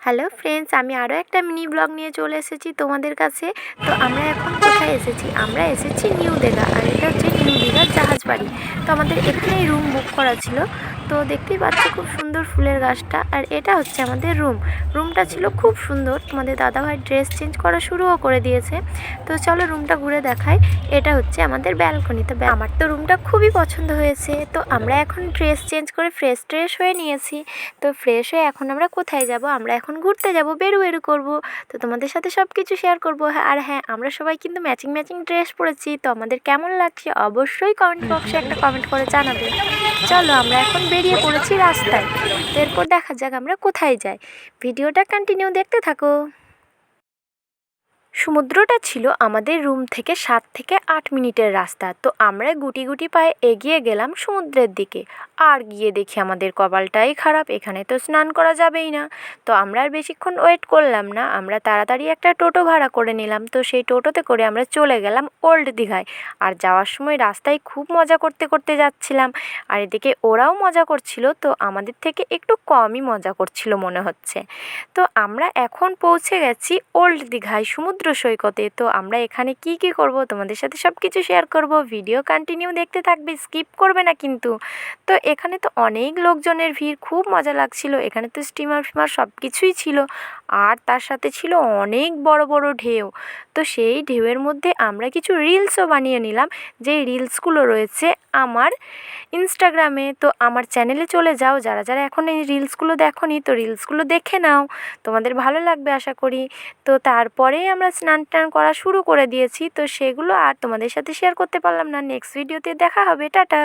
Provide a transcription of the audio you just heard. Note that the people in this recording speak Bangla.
হ্যালো ফ্রেন্ডস, আমি আরও একটা মিনি ব্লগ নিয়ে চলে এসেছি তোমাদের কাছে। তো আমরা এখন কোথায় এসেছি? আমরা এসেছি নিউ দীঘা, আর এটা হচ্ছে নিউ দীঘার জাহাজ বাড়ি। তো আমাদের এখানেই রুম বুক করা ছিল। তো দেখতেই পাচ্ছ খুব সুন্দর ফুলের গাছটা, আর এটা হচ্ছে আমাদের রুমটা ছিল খুব সুন্দর। তোমাদের দাদাভাই ড্রেস চেঞ্জ করা শুরুও করে দিয়েছে। তো চলো রুমটা ঘুরে দেখাই। এটা হচ্ছে আমাদের ব্যালকনি। তো আমার তো রুমটা খুবই পছন্দ হয়েছে। তো আমরা এখন ড্রেস চেঞ্জ করে ফ্রেশ হয়ে নিয়েছি। তো ফ্রেশ হয়ে এখন আমরা কোথায় যাব? আমরা এখন ঘুরতে যাব, বেরু করব। তো তোমাদের সাথে সব কিছু শেয়ার করব। আর হ্যাঁ, আমরা সবাই কিন্তু ম্যাচিং ড্রেস পরেছি। তো আমাদের কেমন লাগছে অবশ্যই কমেন্ট বক্সে একটা কমেন্ট করে জানাবে। চলো আমরা এখন বেরিয়ে পড়েছি রাস্তায়। তো এরপর দেখা যাক আমরা কোথায় যাই। ভিডিওটা কন্টিনিউ দেখতে থাকো। সমুদ্রটা ছিল আমাদের রুম থেকে 7 থেকে 8 মিনিটের রাস্তা। তো আমরা গুটি পায়ে এগিয়ে গেলাম সমুদ্রের দিকে। আর গিয়ে দেখি আমাদের কপালটাই খারাপ, এখানে তো স্নান করা যাবেই না। তো আমরা আর বেশিক্ষণ ওয়েট করলাম না, আমরা তাড়াতাড়ি একটা টোটো ভাড়া করে নিলাম। তো সেই টোটোতে করে আমরা চলে গেলাম ওল্ড দীঘায়। আর যাওয়ার সময় রাস্তায় খুব মজা করতে যাচ্ছিলাম। আর এদিকে ওরাও মজা করছিল, তো আমাদের থেকে একটু কমই মজা করছিল মনে হচ্ছে। তো আমরা এখন পৌঁছে গেছি ওল্ড দীঘায়, সমুদ্র সৈকতে। তো আমরা এখানে কি করব তোমাদের সাথে সব কিছু শেয়ার করব। ভিডিও কন্টিনিউ দেখতে থাকবে, স্কিপ করবে না কিন্তু। তো এখানে তো অনেক লোকজনের ভিড়, খুব মজা লাগছিল। এখানে তো স্টিমার ফিমার সব কিছুই ছিল। আর তার সাথে ছিল অনেক বড় ঢেউ। তো সেই ঢেউয়ের মধ্যে আমরা কিছু রিলসও বানিয়ে নিলাম, যেই রিলসগুলো রয়েছে আমার ইনস্টাগ্রামে। তো আমার চ্যানেলে চলে যাও, যারা এখন এই রিলসগুলো দেখোনি, তো রিলসগুলো দেখে নাও, তোমাদের ভালো লাগবে আশা করি। তো তারপরেই আমরা স্নান টান করা শুরু করে দিয়েছি। তো সেগুলো আর তোমাদের সাথে শেয়ার করতে পারলাম না। নেক্সট ভিডিওতে দেখা হবে, টাটা।